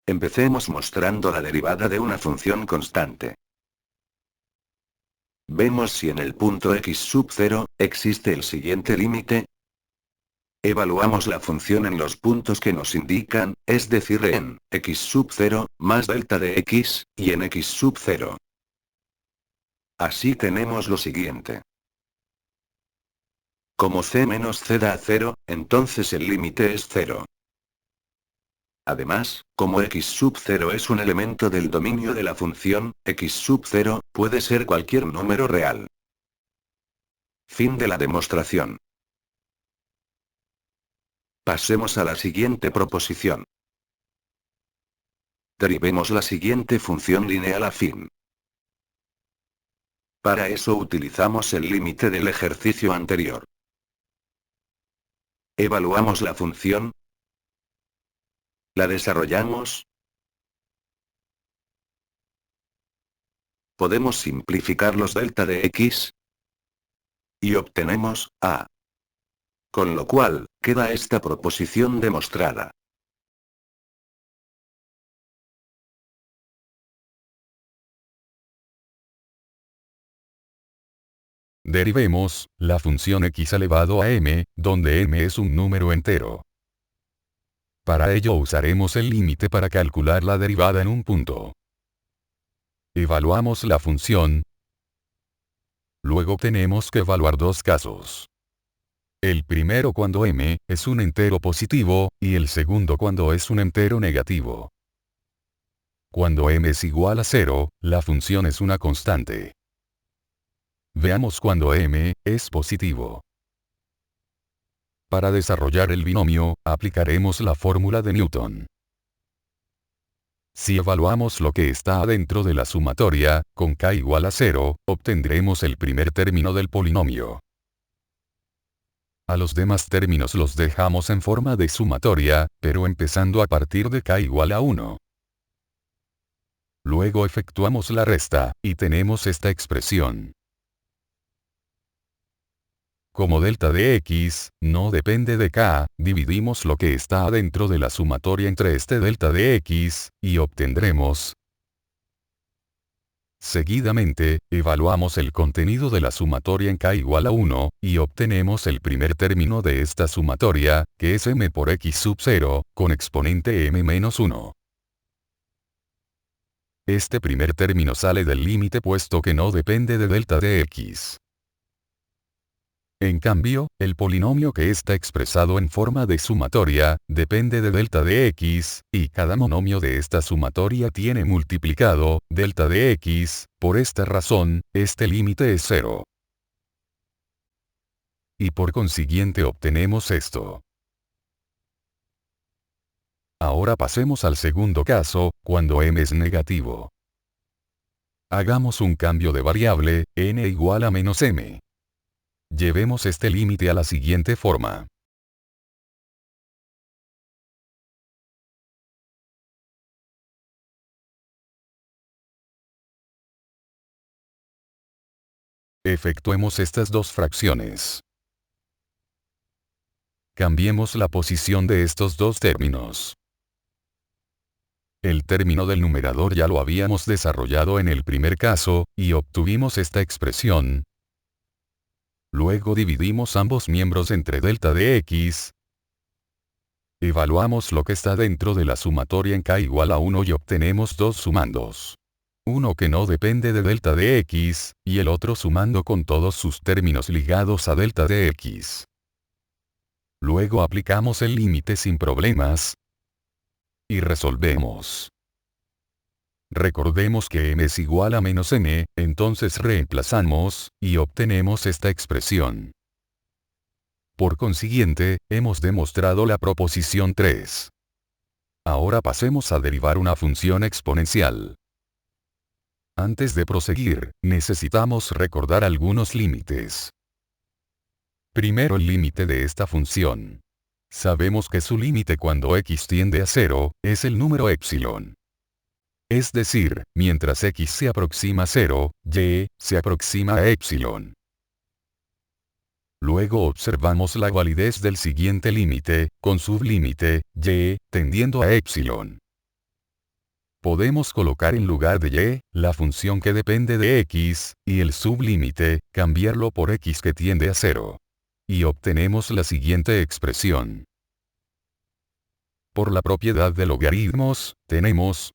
Empecemos mostrando la derivada de una función constante. Vemos si en el punto x sub 0, existe el siguiente límite. Evaluamos la función en los puntos que nos indican, es decir en x sub 0, más delta de x, y en x sub 0. Así tenemos lo siguiente. Como c menos c da 0, entonces el límite es 0. Además, como x sub 0 es un elemento del dominio de la función, x sub 0 puede ser cualquier número real. Fin de la demostración. Pasemos a la siguiente proposición. Derivemos la siguiente función lineal afín. Para eso utilizamos el límite del ejercicio anterior. Evaluamos la función. La desarrollamos. Podemos simplificar los delta de x. Y obtenemos a. Con lo cual, queda esta proposición demostrada. Derivemos la función x elevado a m, donde m es un número entero. Para ello usaremos el límite para calcular la derivada en un punto. Evaluamos la función. Luego tenemos que evaluar dos casos. El primero cuando m es un entero positivo, y el segundo cuando es un entero negativo. Cuando m es igual a 0, la función es una constante. Veamos cuando m es positivo. Para desarrollar el binomio, aplicaremos la fórmula de Newton. Si evaluamos lo que está adentro de la sumatoria, con k igual a 0, obtendremos el primer término del polinomio. A los demás términos los dejamos en forma de sumatoria, pero empezando a partir de k igual a 1. Luego efectuamos la resta, y tenemos esta expresión. Como delta de x no depende de k, dividimos lo que está adentro de la sumatoria entre este delta de x, y obtendremos. Seguidamente, evaluamos el contenido de la sumatoria en k igual a 1, y obtenemos el primer término de esta sumatoria, que es m por x sub 0, con exponente m menos 1. Este primer término sale del límite puesto que no depende de delta de x. En cambio, el polinomio que está expresado en forma de sumatoria, depende de delta de x, y cada monomio de esta sumatoria tiene multiplicado, delta de x, por esta razón, este límite es 0. Y por consiguiente obtenemos esto. Ahora pasemos al segundo caso, cuando m es negativo. Hagamos un cambio de variable, n igual a menos m. Llevemos este límite a la siguiente forma. Efectuemos estas dos fracciones. Cambiemos la posición de estos dos términos. El término del numerador ya lo habíamos desarrollado en el primer caso, y obtuvimos esta expresión. Luego dividimos ambos miembros entre delta de x. Evaluamos lo que está dentro de la sumatoria en k igual a 1 y obtenemos dos sumandos. Uno que no depende de delta de x, y el otro sumando con todos sus términos ligados a delta de x. Luego aplicamos el límite sin problemas. Y resolvemos. Recordemos que m es igual a menos m, entonces reemplazamos, y obtenemos esta expresión. Por consiguiente, hemos demostrado la proposición 3. Ahora pasemos a derivar una función exponencial. Antes de proseguir, necesitamos recordar algunos límites. Primero el límite de esta función. Sabemos que su límite cuando x tiende a 0, es el número epsilon. Es decir, mientras x se aproxima a 0, y se aproxima a epsilon. Luego observamos la validez del siguiente límite, con sublímite, y, tendiendo a epsilon. Podemos colocar en lugar de y, la función que depende de x, y el sublímite, cambiarlo por x que tiende a 0. Y obtenemos la siguiente expresión. Por la propiedad de logaritmos, tenemos.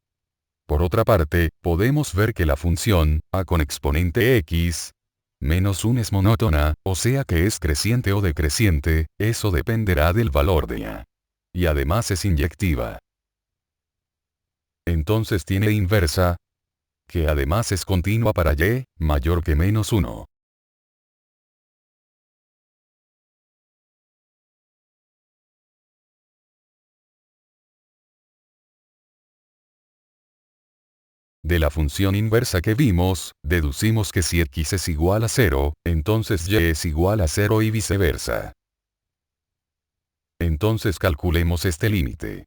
Por otra parte, podemos ver que la función, a con exponente x, menos 1 es monótona, o sea que es creciente o decreciente, eso dependerá del valor de a. Y además es inyectiva. Entonces tiene inversa, que además es continua para y, mayor que menos 1. De la función inversa que vimos, deducimos que si x es igual a 0, entonces y es igual a 0 y viceversa. Entonces calculemos este límite.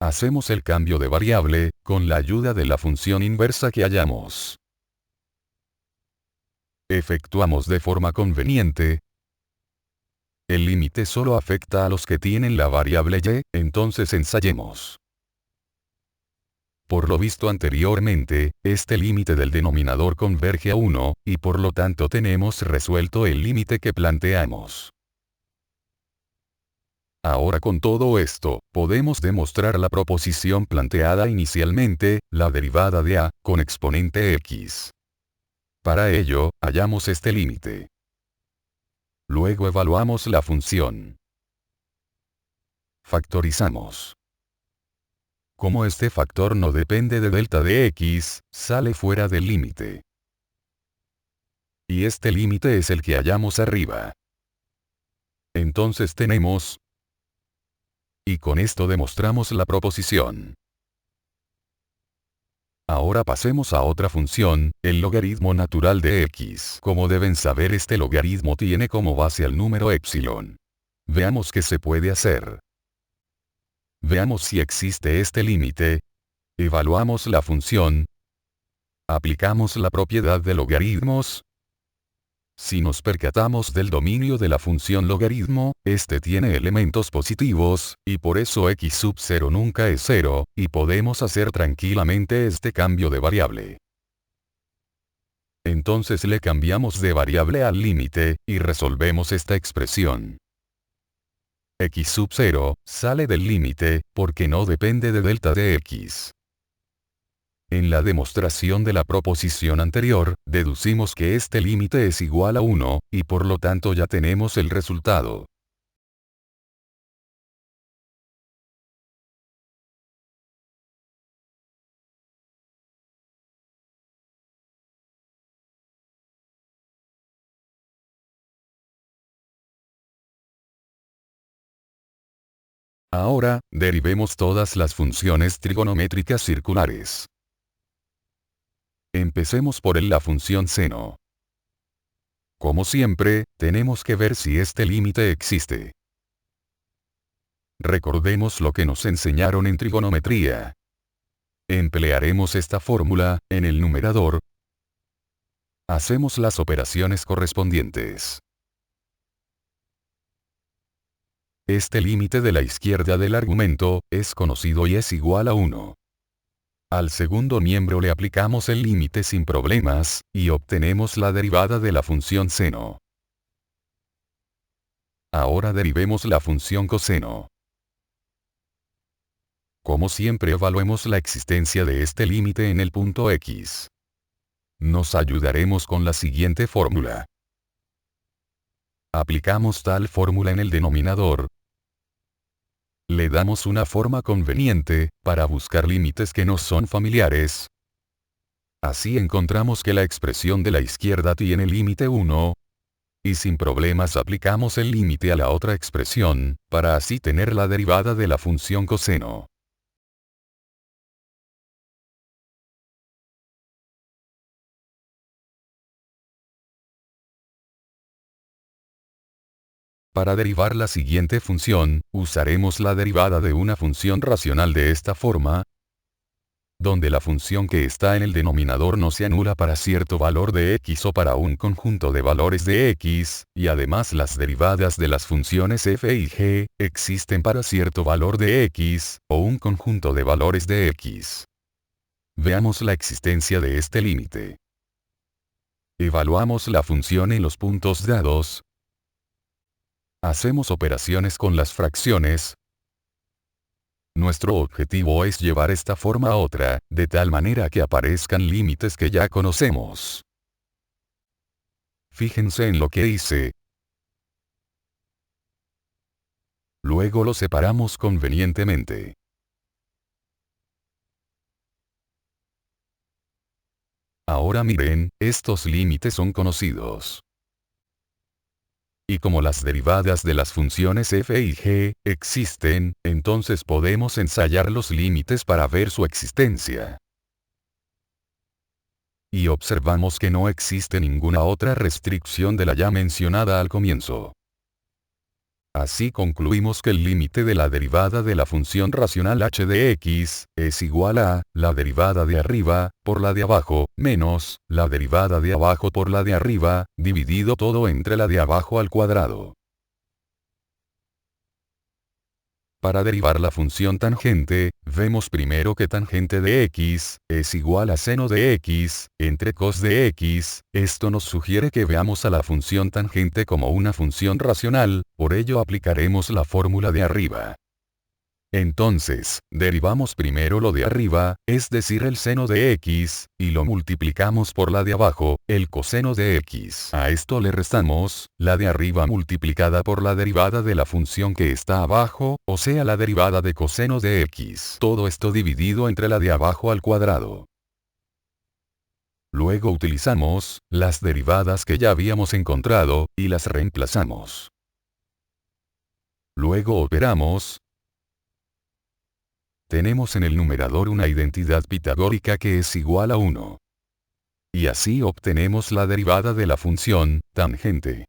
Hacemos el cambio de variable, con la ayuda de la función inversa que hallamos. Efectuamos de forma conveniente. El límite solo afecta a los que tienen la variable y, entonces ensayemos. Por lo visto anteriormente, este límite del denominador converge a 1, y por lo tanto tenemos resuelto el límite que planteamos. Ahora con todo esto, podemos demostrar la proposición planteada inicialmente, la derivada de a, con exponente x. Para ello, hallamos este límite. Luego evaluamos la función. Factorizamos. Como este factor no depende de delta de x, sale fuera del límite. Y este límite es el que hallamos arriba. Entonces tenemos. Y con esto demostramos la proposición. Ahora pasemos a otra función, el logaritmo natural de x. Como deben saber, este logaritmo tiene como base al número epsilon. Veamos qué se puede hacer. Veamos si existe este límite. Evaluamos la función. Aplicamos la propiedad de logaritmos. Si nos percatamos del dominio de la función logaritmo, este tiene elementos positivos, y por eso x sub 0 nunca es 0, y podemos hacer tranquilamente este cambio de variable. Entonces le cambiamos de variable al límite, y resolvemos esta expresión. X sub 0, sale del límite, porque no depende de delta de x. En la demostración de la proposición anterior, deducimos que este límite es igual a 1, y por lo tanto ya tenemos el resultado. Ahora, derivemos todas las funciones trigonométricas circulares. Empecemos por la función seno. Como siempre, tenemos que ver si este límite existe. Recordemos lo que nos enseñaron en trigonometría. Emplearemos esta fórmula, en el numerador. Hacemos las operaciones correspondientes. Este límite de la izquierda del argumento, es conocido y es igual a 1. Al segundo miembro le aplicamos el límite sin problemas, y obtenemos la derivada de la función seno. Ahora derivemos la función coseno. Como siempre, evaluemos la existencia de este límite en el punto x. Nos ayudaremos con la siguiente fórmula. Aplicamos tal fórmula en el denominador. Le damos una forma conveniente, para buscar límites que nos son familiares. Así encontramos que la expresión de la izquierda tiene límite 1. Y sin problemas aplicamos el límite a la otra expresión, para así tener la derivada de la función coseno. Para derivar la siguiente función, usaremos la derivada de una función racional de esta forma. donde la función que está en el denominador no se anula para cierto valor de x o para un conjunto de valores de x, y además las derivadas de las funciones f y g, existen para cierto valor de x, o un conjunto de valores de x. Veamos la existencia de este límite. Evaluamos la función en los puntos dados. Hacemos operaciones con las fracciones. Nuestro objetivo es llevar esta forma a otra, de tal manera que aparezcan límites que ya conocemos. Fíjense en lo que hice. Luego lo separamos convenientemente. Ahora miren, estos límites son conocidos. Y como las derivadas de las funciones f y g existen, entonces podemos ensayar los límites para ver su existencia. Y observamos que no existe ninguna otra restricción de la ya mencionada al comienzo. Así concluimos que el límite de la derivada de la función racional h de x, es igual a, la derivada de arriba, por la de abajo, menos, la derivada de abajo por la de arriba, dividido todo entre la de abajo al cuadrado. Para derivar la función tangente, vemos primero que tangente de x, es igual a seno de x, entre cos de x, esto nos sugiere que veamos a la función tangente como una función racional, por ello aplicaremos la fórmula de arriba. Entonces, derivamos primero lo de arriba, es decir el seno de x, y lo multiplicamos por la de abajo, el coseno de x. A esto le restamos, la de arriba multiplicada por la derivada de la función que está abajo, o sea la derivada de coseno de x. Todo esto dividido entre la de abajo al cuadrado. Luego utilizamos, las derivadas que ya habíamos encontrado, y las reemplazamos. Luego operamos. Tenemos en el numerador una identidad pitagórica que es igual a 1. Y así obtenemos la derivada de la función tangente.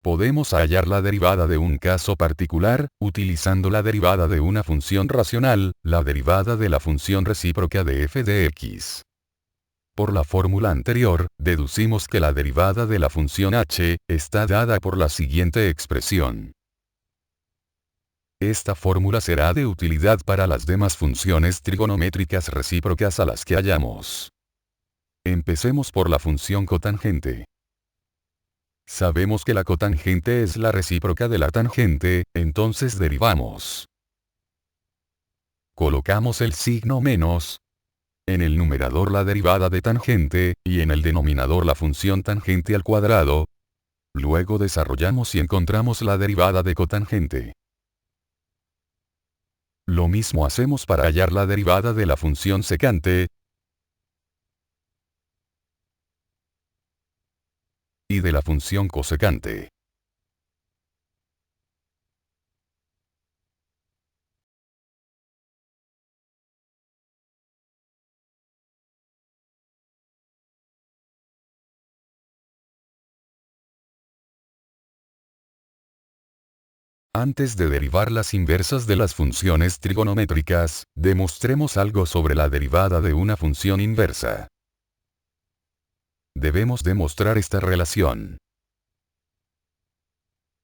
Podemos hallar la derivada de un caso particular, utilizando la derivada de una función racional, la derivada de la función recíproca de f de x. Por la fórmula anterior, deducimos que la derivada de la función h, está dada por la siguiente expresión. Esta fórmula será de utilidad para las demás funciones trigonométricas recíprocas a las que hallamos. Empecemos por la función cotangente. Sabemos que la cotangente es la recíproca de la tangente, entonces derivamos. Colocamos el signo menos. En el numerador la derivada de tangente, y en el denominador la función tangente al cuadrado. Luego desarrollamos y encontramos la derivada de cotangente. Lo mismo hacemos para hallar la derivada de la función secante. Y de la función cosecante. Antes de derivar las inversas de las funciones trigonométricas, demostremos algo sobre la derivada de una función inversa. Debemos demostrar esta relación.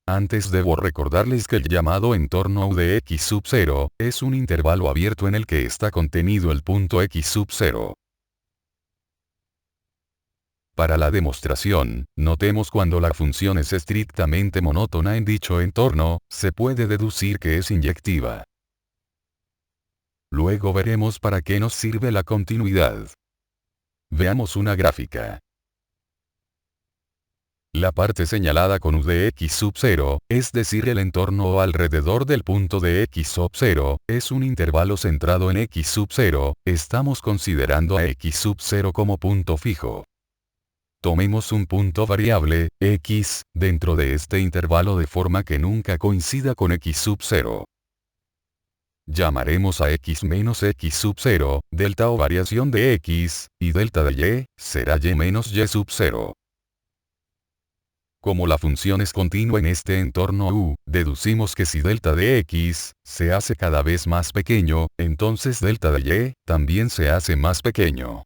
Antes debo recordarles que el llamado entorno U de x sub 0, es un intervalo abierto en el que está contenido el punto x sub 0. Para la demostración, notemos cuando la función es estrictamente monótona en dicho entorno, se puede deducir que es inyectiva. Luego veremos para qué nos sirve la continuidad. Veamos una gráfica. La parte señalada con U de x sub 0, es decir el entorno o alrededor del punto de x sub 0, es un intervalo centrado en x sub 0, estamos considerando a x sub 0 como punto fijo. Tomemos un punto variable, x, dentro de este intervalo de forma que nunca coincida con x sub 0. Llamaremos a x menos x sub 0, delta o variación de x, y delta de y, será y menos y sub 0. Como la función es continua en este entorno U, deducimos que si delta de x se hace cada vez más pequeño, entonces delta de y también se hace más pequeño.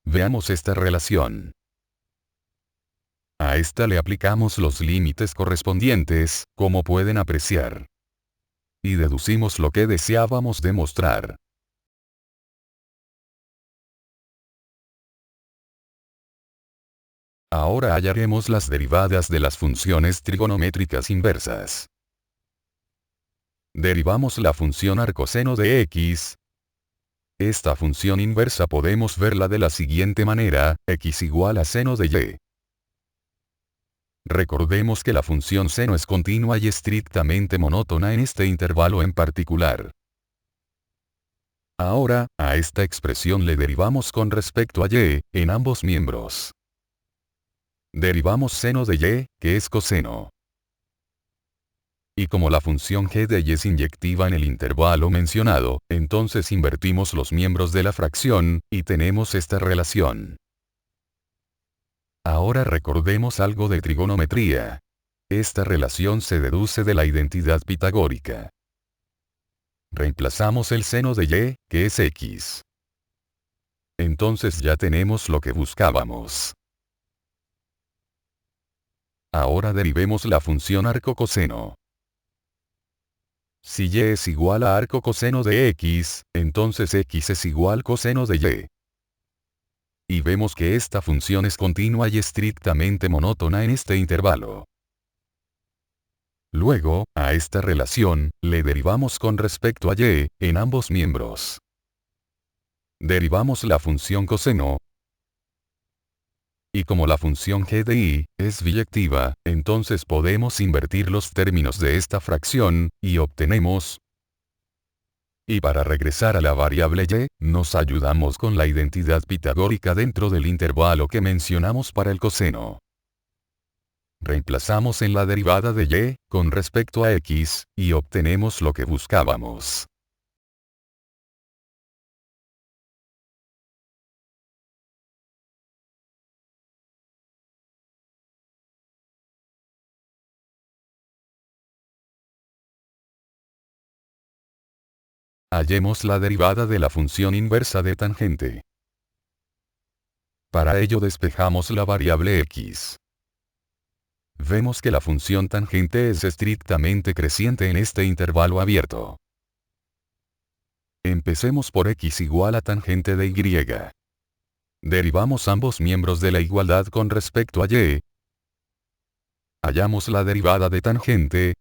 Veamos esta relación. A esta le aplicamos los límites correspondientes, como pueden apreciar. Y deducimos lo que deseábamos demostrar. Ahora hallaremos las derivadas de las funciones trigonométricas inversas. Derivamos la función arcoseno de x. Esta función inversa podemos verla de la siguiente manera, x igual a seno de y. Recordemos que la función seno es continua y estrictamente monótona en este intervalo en particular. Ahora, a esta expresión le derivamos con respecto a y, en ambos miembros. Derivamos seno de y, que es coseno. Y como la función g de y es inyectiva en el intervalo mencionado, entonces invertimos los miembros de la fracción, y tenemos esta relación. Ahora recordemos algo de trigonometría. Esta relación se deduce de la identidad pitagórica. Reemplazamos el seno de y, que es x. Entonces ya tenemos lo que buscábamos. Ahora derivemos la función arco-coseno. Si y es igual a arco-coseno de x, entonces x es igual coseno de y. Y vemos que esta función es continua y estrictamente monótona en este intervalo. Luego, a esta relación, le derivamos con respecto a y, en ambos miembros. Derivamos la función coseno. Y como la función g de y es biyectiva, entonces podemos invertir los términos de esta fracción, y obtenemos. Y para regresar a la variable y, nos ayudamos con la identidad pitagórica dentro del intervalo que mencionamos para el coseno. Reemplazamos en la derivada de y, con respecto a x, y obtenemos lo que buscábamos. Hallemos la derivada de la función inversa de tangente. Para ello despejamos la variable x. Vemos que la función tangente es estrictamente creciente en este intervalo abierto. Empecemos por x igual a tangente de y. Derivamos ambos miembros de la igualdad con respecto a y. Hallamos la derivada de tangente.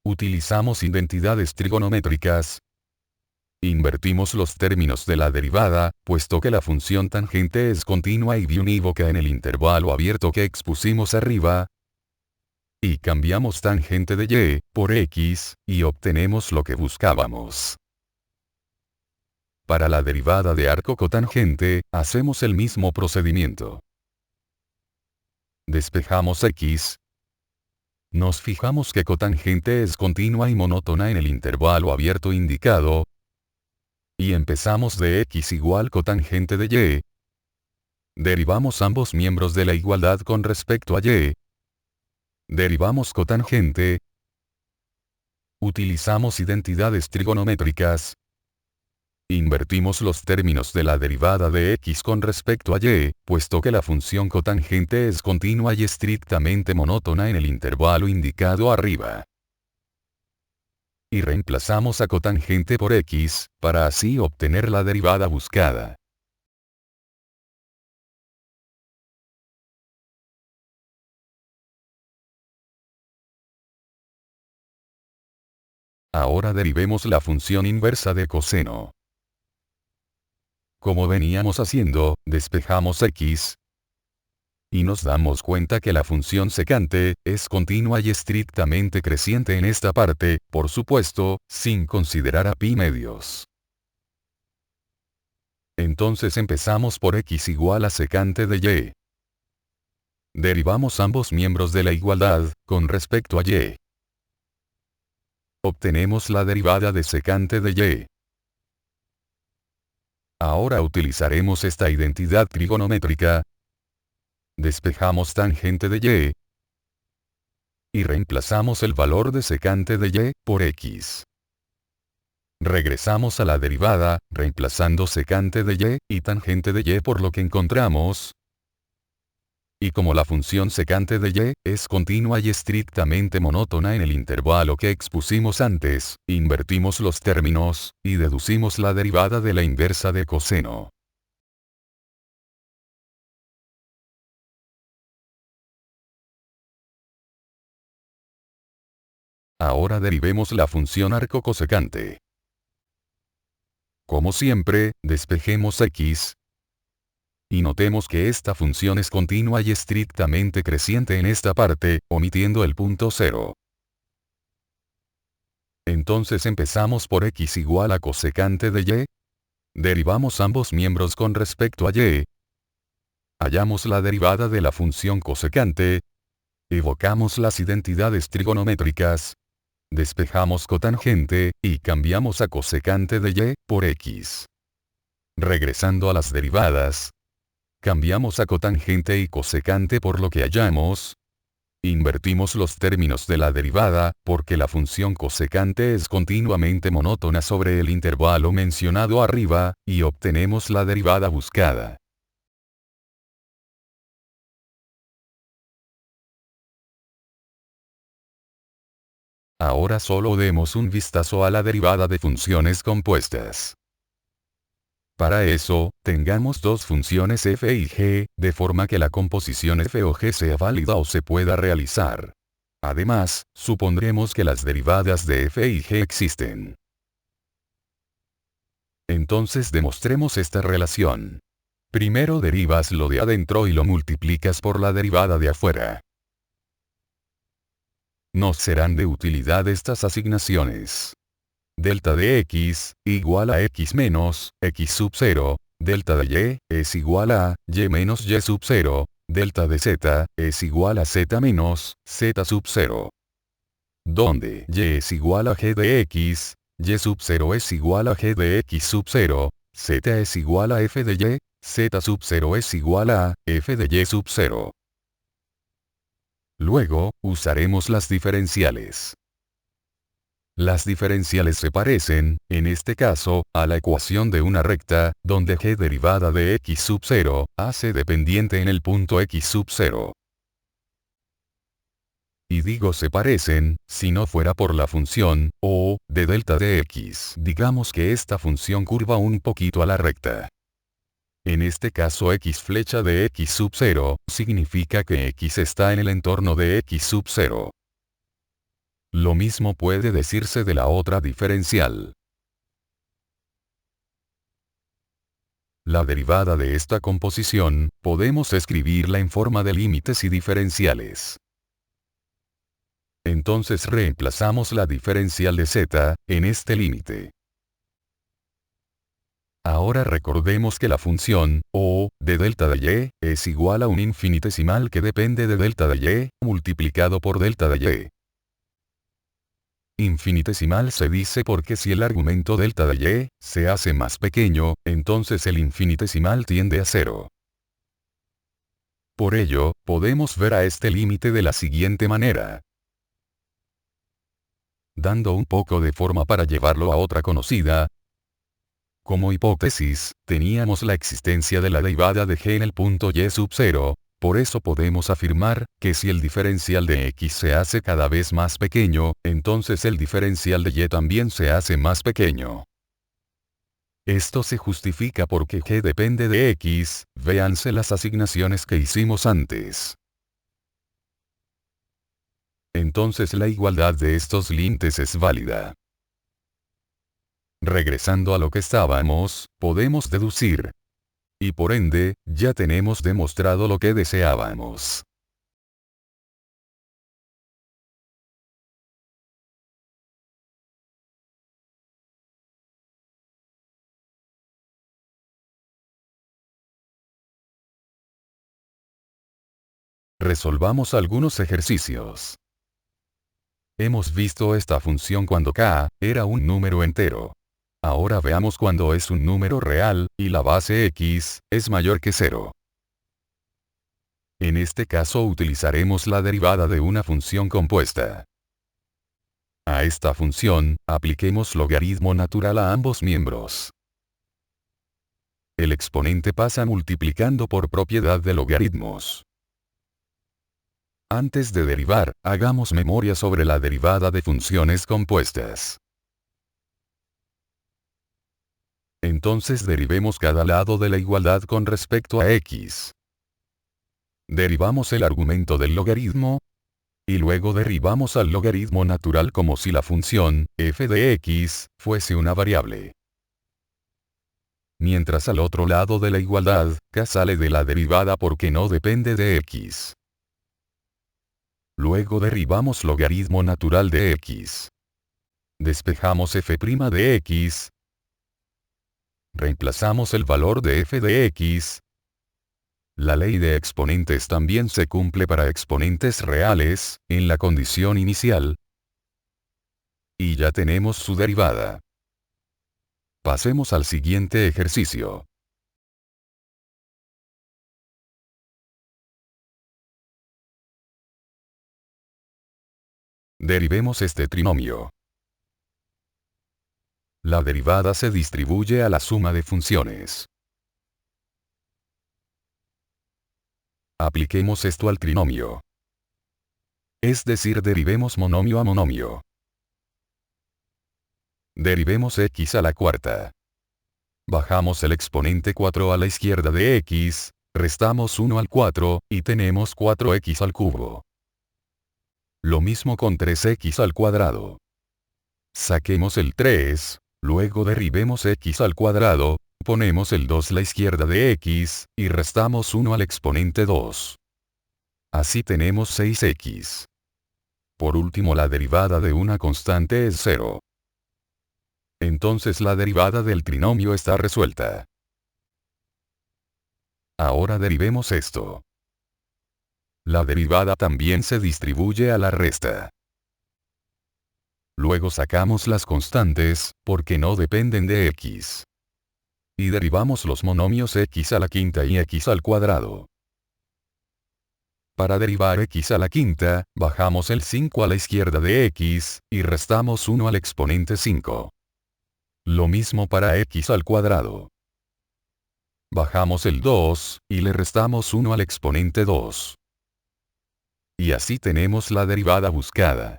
Utilizamos identidades trigonométricas. Invertimos los términos de la derivada, puesto que la función tangente es continua y biunívoca en el intervalo abierto que expusimos arriba. Y cambiamos tangente de y, por x, y obtenemos lo que buscábamos. Para la derivada de arco cotangente, hacemos el mismo procedimiento. Despejamos x. Nos fijamos que cotangente es continua y monótona en el intervalo abierto indicado. Y empezamos de x igual cotangente de y. Derivamos ambos miembros de la igualdad con respecto a y. Derivamos cotangente. Utilizamos identidades trigonométricas. Invertimos los términos de la derivada de x con respecto a y, puesto que la función cotangente es continua y estrictamente monótona en el intervalo indicado arriba. Y reemplazamos a cotangente por x, para así obtener la derivada buscada. Ahora derivemos la función inversa de coseno. Como veníamos haciendo, despejamos x. Y nos damos cuenta que la función secante es continua y estrictamente creciente en esta parte, por supuesto, sin considerar a pi medios. Entonces empezamos por x igual a secante de y. Derivamos ambos miembros de la igualdad, con respecto a y. obtenemos la derivada de secante de y. Ahora utilizaremos esta identidad trigonométrica. Despejamos tangente de y reemplazamos el valor de secante de y por x. Regresamos a la derivada, reemplazando secante de y tangente de y por lo que encontramos. Y como la función secante de y es continua y estrictamente monótona en el intervalo que expusimos antes, invertimos los términos, y deducimos la derivada de la inversa de coseno. Ahora derivemos la función arco cosecante. Como siempre, despejemos x. Y notemos que esta función es continua y estrictamente creciente en esta parte, omitiendo el punto 0. Entonces empezamos por x igual a cosecante de y. Derivamos ambos miembros con respecto a y. Hallamos la derivada de la función cosecante. Evocamos las identidades trigonométricas. Despejamos cotangente, y cambiamos a cosecante de y, por x. Regresando a las derivadas. Cambiamos a cotangente y cosecante por lo que hallamos. Invertimos los términos de la derivada, porque la función cosecante es continuamente monótona sobre el intervalo mencionado arriba, y obtenemos la derivada buscada. Ahora solo demos un vistazo a la derivada de funciones compuestas. Para eso, tengamos dos funciones f y g, de forma que la composición f o g sea válida o se pueda realizar. Además, supondremos que las derivadas de f y g existen. Entonces demostremos esta relación. Primero derivas lo de adentro y lo multiplicas por la derivada de afuera. Nos serán de utilidad estas asignaciones. Delta de x, igual a x menos, x sub 0, delta de y, es igual a, y menos y sub 0, delta de z, es igual a z menos, z sub 0. Donde y es igual a g de x, y sub 0 es igual a g de x sub 0, z es igual a f de y, z sub 0 es igual a, f de y sub 0. Luego, usaremos las diferenciales. Las diferenciales se parecen, en este caso, a la ecuación de una recta, donde g derivada de x sub 0, hace dependiente en el punto x sub 0. Y digo se parecen, si no fuera por la función, o, de delta de x. Digamos que esta función curva un poquito a la recta. En este caso x flecha de x sub 0, significa que x está en el entorno de x sub 0. Lo mismo puede decirse de la otra diferencial. La derivada de esta composición, podemos escribirla en forma de límites y diferenciales. Entonces reemplazamos la diferencial de z, en este límite. Ahora recordemos que la función, o, de delta de y, es igual a un infinitesimal que depende de delta de y, multiplicado por delta de y. Infinitesimal se dice porque si el argumento delta de y, se hace más pequeño, entonces el infinitesimal tiende a 0. Por ello, podemos ver a este límite de la siguiente manera. Dando un poco de forma para llevarlo a otra conocida. Como hipótesis, teníamos la existencia de la derivada de g en el punto y sub 0, por eso podemos afirmar, que si el diferencial de x se hace cada vez más pequeño, entonces el diferencial de y también se hace más pequeño. Esto se justifica porque g depende de x, véanse las asignaciones que hicimos antes. Entonces la igualdad de estos límites es válida. Regresando a lo que estábamos, podemos deducir. Y por ende, ya tenemos demostrado lo que deseábamos. Resolvamos algunos ejercicios. Hemos visto esta función cuando k era un número entero. Ahora veamos cuando es un número real, y la base x es mayor que 0. En este caso utilizaremos la derivada de una función compuesta. A esta función, apliquemos logaritmo natural a ambos miembros. El exponente pasa multiplicando por propiedad de logaritmos. Antes de derivar, hagamos memoria sobre la derivada de funciones compuestas. Entonces derivemos cada lado de la igualdad con respecto a x. Derivamos el argumento del logaritmo, y luego derivamos al logaritmo natural como si la función, f de x, fuese una variable. Mientras al otro lado de la igualdad, k sale de la derivada porque no depende de x. Luego derivamos logaritmo natural de x. Despejamos f' de x. Reemplazamos el valor de f de x. La ley de exponentes también se cumple para exponentes reales, en la condición inicial. Y ya tenemos su derivada. Pasemos al siguiente ejercicio. Derivemos este trinomio. La derivada se distribuye a la suma de funciones. Apliquemos esto al trinomio. Es decir, derivemos monomio a monomio. Derivemos x a la cuarta. Bajamos el exponente 4 a la izquierda de x, restamos 1 al 4, y tenemos 4x al cubo. Lo mismo con 3x al cuadrado. Saquemos el 3, luego derivemos x al cuadrado, ponemos el 2 a la izquierda de x, y restamos 1 al exponente 2. Así tenemos 6x. Por último, la derivada de una constante es 0. Entonces la derivada del trinomio está resuelta. Ahora derivemos esto. La derivada también se distribuye a la resta. Luego sacamos las constantes, porque no dependen de x. Y derivamos los monomios x a la quinta y x al cuadrado. Para derivar x a la quinta, bajamos el 5 a la izquierda de x, y restamos 1 al exponente 5. Lo mismo para x al cuadrado. Bajamos el 2, y le restamos 1 al exponente 2. Y así tenemos la derivada buscada.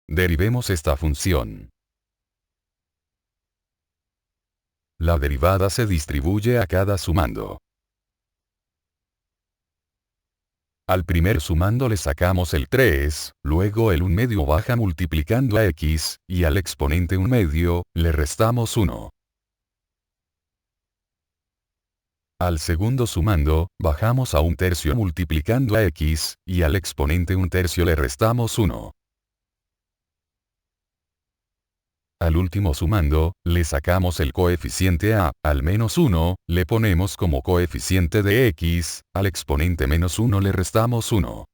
Derivemos esta función. La derivada se distribuye a cada sumando. Al primer sumando le sacamos el 3, luego el 1/2 baja multiplicando a x, y al exponente 1/2, le restamos 1. Al segundo sumando, bajamos a 1/3 multiplicando a x, y al exponente 1/3 le restamos 1. Al último sumando, le sacamos el coeficiente a, al menos 1, le ponemos como coeficiente de x, al exponente menos 1 le restamos 1.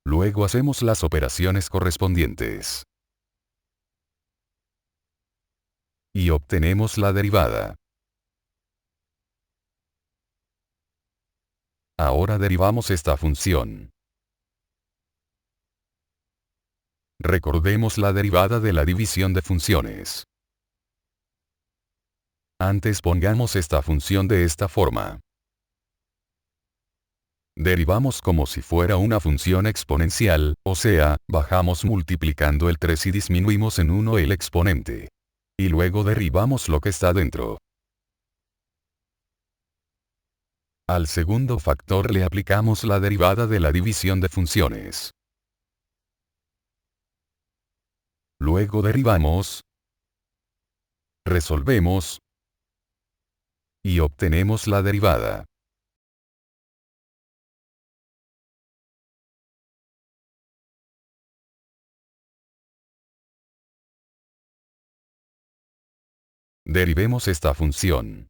Luego hacemos las operaciones correspondientes. Y obtenemos la derivada. Ahora derivamos esta función. Recordemos la derivada de la división de funciones. Antes pongamos esta función de esta forma. Derivamos como si fuera una función exponencial, o sea, bajamos multiplicando el 3 y disminuimos en 1 el exponente. Y luego derivamos lo que está dentro. Al segundo factor le aplicamos la derivada de la división de funciones. Luego derivamos, resolvemos, y obtenemos la derivada. Derivemos esta función.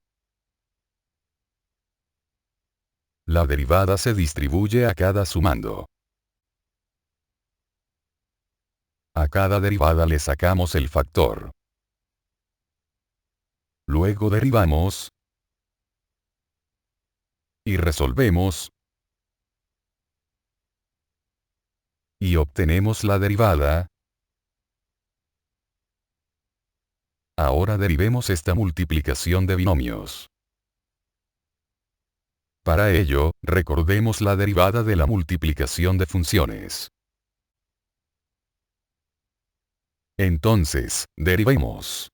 La derivada se distribuye a cada sumando. A cada derivada le sacamos el factor. Luego derivamos y resolvemos y obtenemos la derivada. Ahora derivemos esta multiplicación de binomios. Para ello, recordemos la derivada de la multiplicación de funciones. Entonces, derivemos.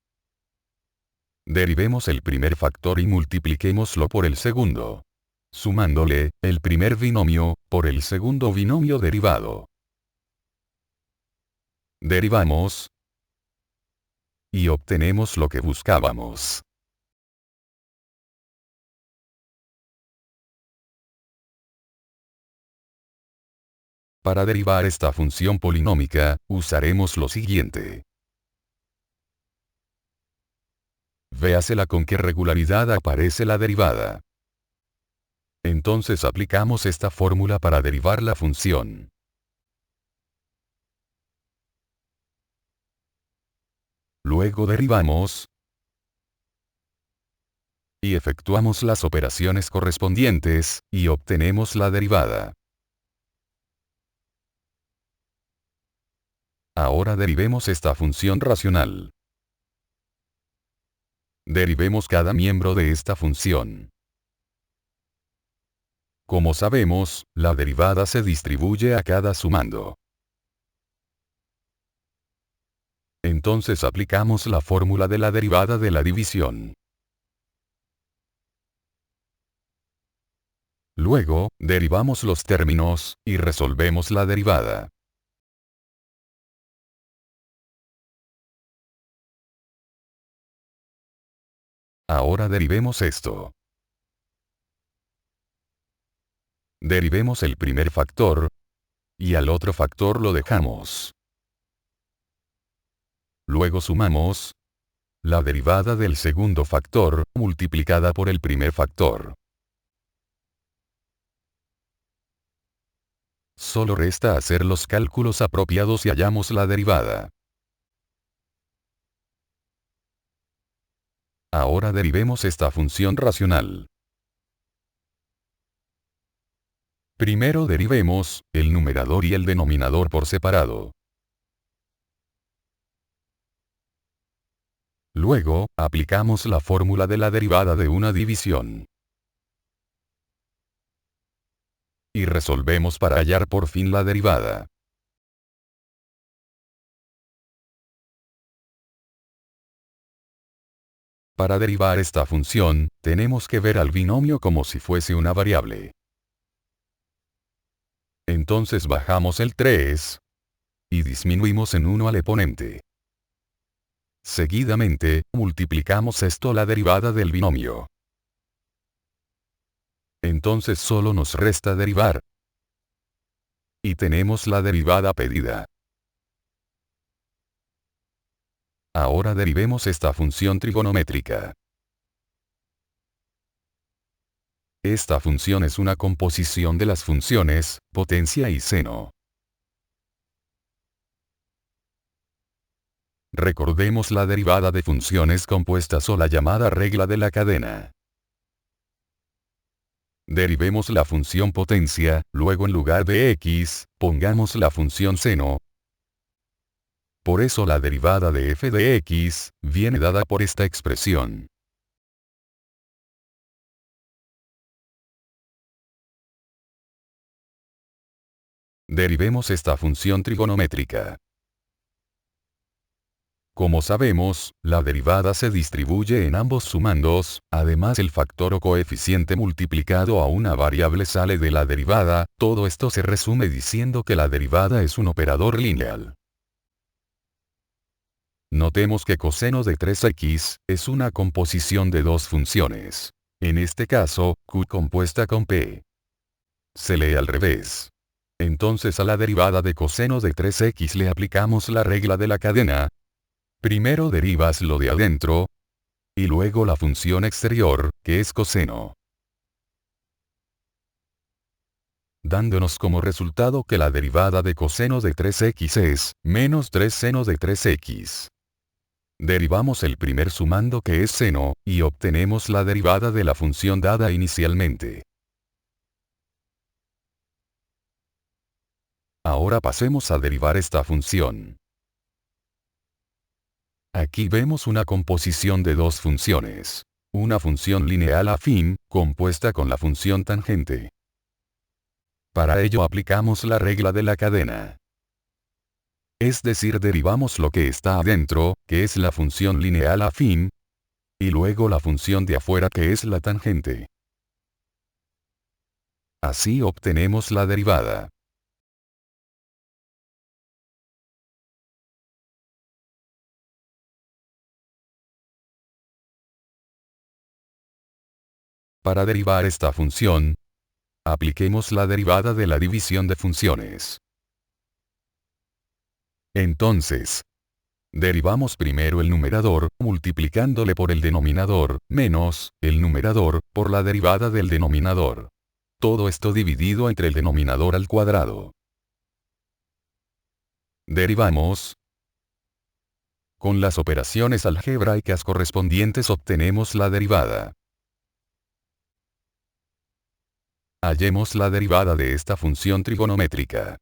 Derivemos el primer factor y multipliquémoslo por el segundo. Sumándole, el primer binomio, por el segundo binomio derivado. Derivamos. Y obtenemos lo que buscábamos. Para derivar esta función polinómica, usaremos lo siguiente. Véasela con qué regularidad aparece la derivada. Entonces aplicamos esta fórmula para derivar la función. Luego derivamos y efectuamos las operaciones correspondientes, y obtenemos la derivada. Ahora derivemos esta función racional. Derivemos cada miembro de esta función. Como sabemos, la derivada se distribuye a cada sumando. Entonces aplicamos la fórmula de la derivada de la división. Luego, derivamos los términos, y resolvemos la derivada. Ahora derivemos esto. Derivemos el primer factor, y al otro factor lo dejamos. Luego sumamos la derivada del segundo factor, multiplicada por el primer factor. Solo resta hacer los cálculos apropiados y hallamos la derivada. Ahora derivemos esta función racional. Primero derivemos el numerador y el denominador por separado. Luego, aplicamos la fórmula de la derivada de una división. Y resolvemos para hallar por fin la derivada. Para derivar esta función, tenemos que ver al binomio como si fuese una variable. Entonces bajamos el 3 y disminuimos en 1 al exponente. Seguidamente, multiplicamos esto la derivada del binomio. Entonces solo nos resta derivar. Y tenemos la derivada pedida. Ahora derivemos esta función trigonométrica. Esta función es una composición de las funciones, potencia y seno. Recordemos la derivada de funciones compuestas o la llamada regla de la cadena. Derivemos la función potencia, luego en lugar de x, pongamos la función seno. Por eso la derivada de f de x, viene dada por esta expresión. Derivemos esta función trigonométrica. Como sabemos, la derivada se distribuye en ambos sumandos, además el factor o coeficiente multiplicado a una variable sale de la derivada, todo esto se resume diciendo que la derivada es un operador lineal. Notemos que coseno de 3x, es una composición de dos funciones. En este caso, q compuesta con p. Se lee al revés. Entonces a la derivada de coseno de 3x le aplicamos la regla de la cadena. Primero derivas lo de adentro, y luego la función exterior, que es coseno. Dándonos como resultado que la derivada de coseno de 3x es, menos 3 seno de 3x. Derivamos el primer sumando que es seno, y obtenemos la derivada de la función dada inicialmente. Ahora pasemos a derivar esta función. Aquí vemos una composición de dos funciones. Una función lineal afín, compuesta con la función tangente. Para ello aplicamos la regla de la cadena. Es decir, derivamos lo que está adentro, que es la función lineal afín, y luego la función de afuera que es la tangente. Así obtenemos la derivada. Para derivar esta función, apliquemos la derivada de la división de funciones. Entonces, derivamos primero el numerador, multiplicándole por el denominador, menos, el numerador, por la derivada del denominador. Todo esto dividido entre el denominador al cuadrado. Derivamos. Con las operaciones algebraicas correspondientes obtenemos la derivada. Hallemos la derivada de esta función trigonométrica.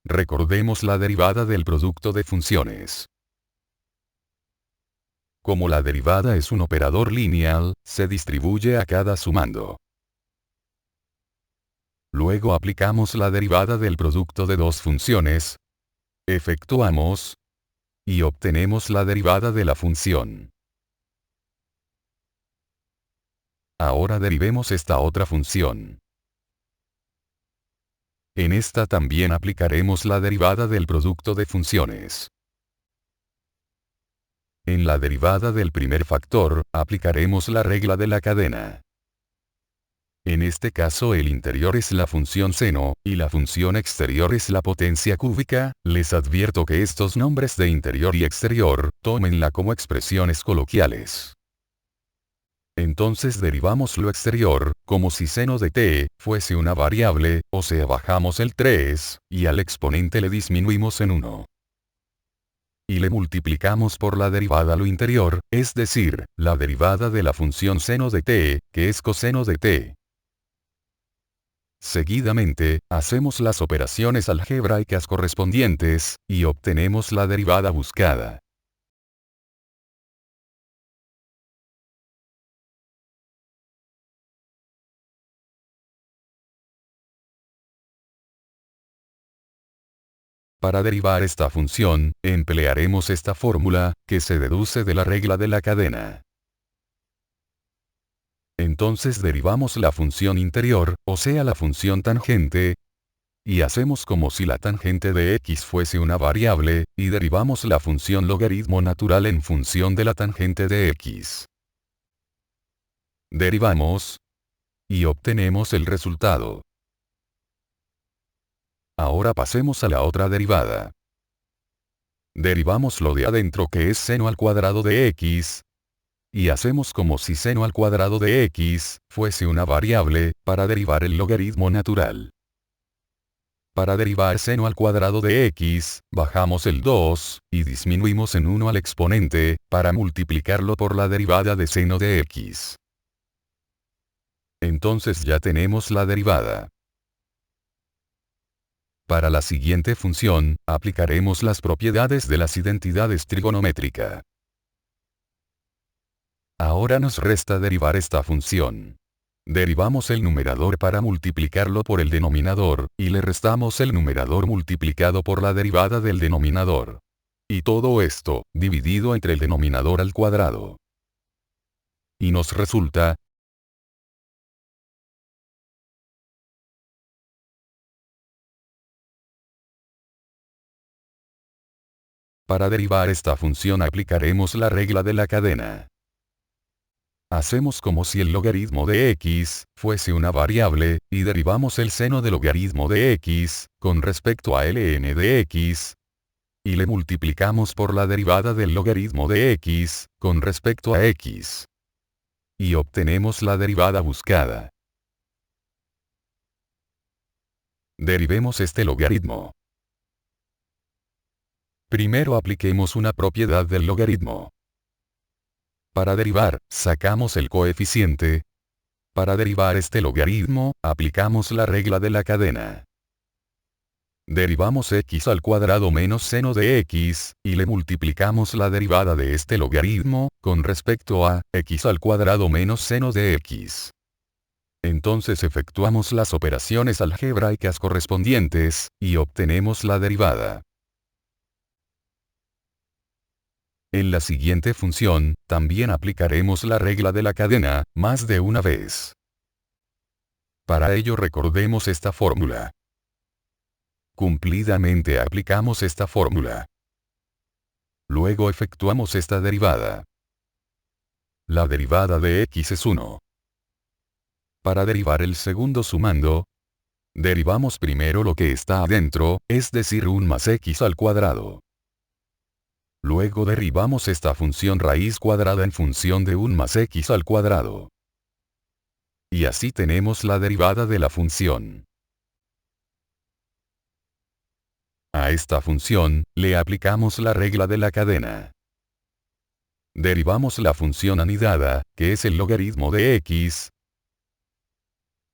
Recordemos la derivada del producto de funciones. Como la derivada es un operador lineal, se distribuye a cada sumando. Luego aplicamos la derivada del producto de dos funciones. Efectuamos. Y obtenemos la derivada de la función. Ahora derivemos esta otra función. En esta también aplicaremos la derivada del producto de funciones. En la derivada del primer factor, aplicaremos la regla de la cadena. En este caso el interior es la función seno, y la función exterior es la potencia cúbica. Les advierto que estos nombres de interior y exterior, tómenla como expresiones coloquiales. Entonces derivamos lo exterior, como si seno de t, fuese una variable, o sea bajamos el 3, y al exponente le disminuimos en 1. Y le multiplicamos por la derivada lo interior, es decir, la derivada de la función seno de t, que es coseno de t. Seguidamente, hacemos las operaciones algebraicas correspondientes, y obtenemos la derivada buscada. Para derivar esta función, emplearemos esta fórmula, que se deduce de la regla de la cadena. Entonces derivamos la función interior, o sea la función tangente, y hacemos como si la tangente de x fuese una variable, y derivamos la función logaritmo natural en función de la tangente de x. Derivamos, y obtenemos el resultado. Ahora pasemos a la otra derivada. Derivamos lo de adentro que es seno al cuadrado de x, y hacemos como si seno al cuadrado de x fuese una variable, para derivar el logaritmo natural. Para derivar seno al cuadrado de x, bajamos el 2, y disminuimos en 1 al exponente, para multiplicarlo por la derivada de seno de x. Entonces ya tenemos la derivada. Para la siguiente función, aplicaremos las propiedades de las identidades trigonométricas. Ahora nos resta derivar esta función. Derivamos el numerador para multiplicarlo por el denominador, y le restamos el numerador multiplicado por la derivada del denominador. Y todo esto, dividido entre el denominador al cuadrado. Y nos resulta, para derivar esta función aplicaremos la regla de la cadena. Hacemos como si el logaritmo de x fuese una variable, y derivamos el seno del logaritmo de x, con respecto a ln de x. y le multiplicamos por la derivada del logaritmo de x, con respecto a x. Y obtenemos la derivada buscada. Derivemos este logaritmo. Primero apliquemos una propiedad del logaritmo. Para derivar, sacamos el coeficiente. Para derivar este logaritmo, aplicamos la regla de la cadena. Derivamos x al cuadrado menos seno de x, y le multiplicamos la derivada de este logaritmo, con respecto a x al cuadrado menos seno de x. Entonces efectuamos las operaciones algebraicas correspondientes, y obtenemos la derivada. En la siguiente función, también aplicaremos la regla de la cadena, más de una vez. Para ello recordemos esta fórmula. Cumplidamente aplicamos esta fórmula. Luego efectuamos esta derivada. La derivada de x es 1. Para derivar el segundo sumando, derivamos primero lo que está adentro, es decir 1 más x al cuadrado. Luego derivamos esta función raíz cuadrada en función de 1 más x al cuadrado. Y así tenemos la derivada de la función. A esta función, le aplicamos la regla de la cadena. Derivamos la función anidada, que es el logaritmo de x,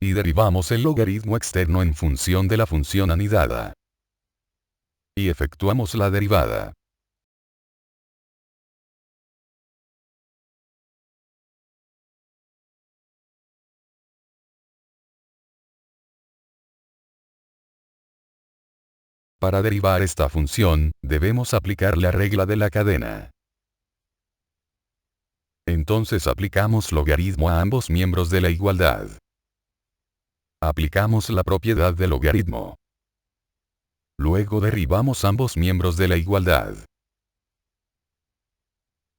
y derivamos el logaritmo externo en función de la función anidada. Y efectuamos la derivada. Para derivar esta función, debemos aplicar la regla de la cadena. Entonces aplicamos logaritmo a ambos miembros de la igualdad. Aplicamos la propiedad de logaritmo. Luego derivamos ambos miembros de la igualdad.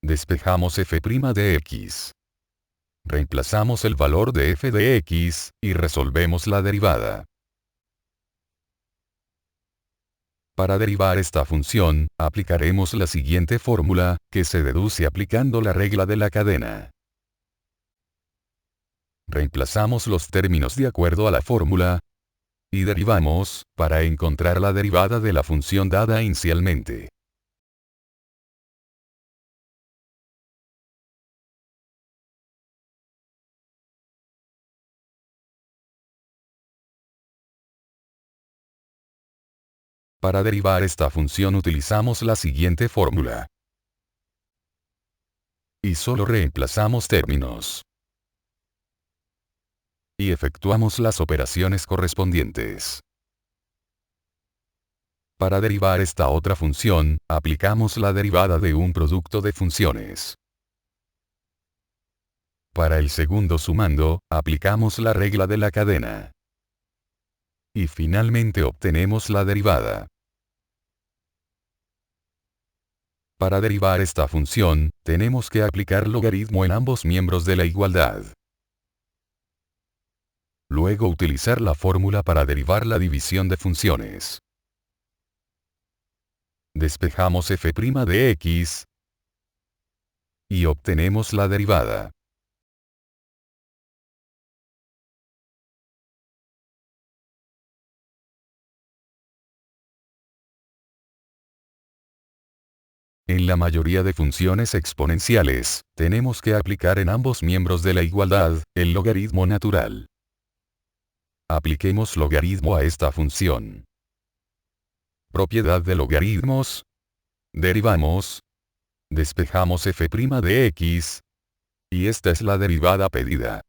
Despejamos f' de x. Reemplazamos el valor de f de x, y resolvemos la derivada. Para derivar esta función, aplicaremos la siguiente fórmula, que se deduce aplicando la regla de la cadena. Reemplazamos los términos de acuerdo a la fórmula, y derivamos, para encontrar la derivada de la función dada inicialmente. Para derivar esta función utilizamos la siguiente fórmula. Y solo reemplazamos términos. Y efectuamos las operaciones correspondientes. Para derivar esta otra función, aplicamos la derivada de un producto de funciones. Para el segundo sumando, aplicamos la regla de la cadena. Y finalmente obtenemos la derivada. Para derivar esta función, tenemos que aplicar logaritmo en ambos miembros de la igualdad. Luego utilizar la fórmula para derivar la división de funciones. Despejamos f' de x, y obtenemos la derivada. En la mayoría de funciones exponenciales, tenemos que aplicar en ambos miembros de la igualdad, el logaritmo natural. Apliquemos logaritmo a esta función. Propiedad de logaritmos. Derivamos. Despejamos f' de x. Y esta es la derivada pedida.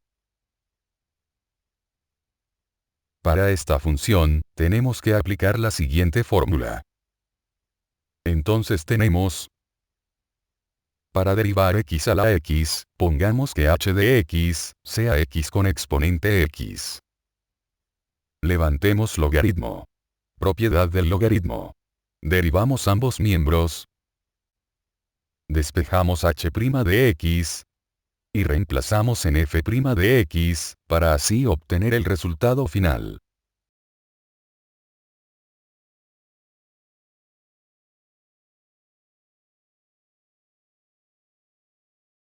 Para esta función, tenemos que aplicar la siguiente fórmula. Entonces tenemos, para derivar x a la x, pongamos que h de x, sea x con exponente x. Levantemos logaritmo. Propiedad del logaritmo. Derivamos ambos miembros. Despejamos h' de x. Y reemplazamos en f' de x, para así obtener el resultado final.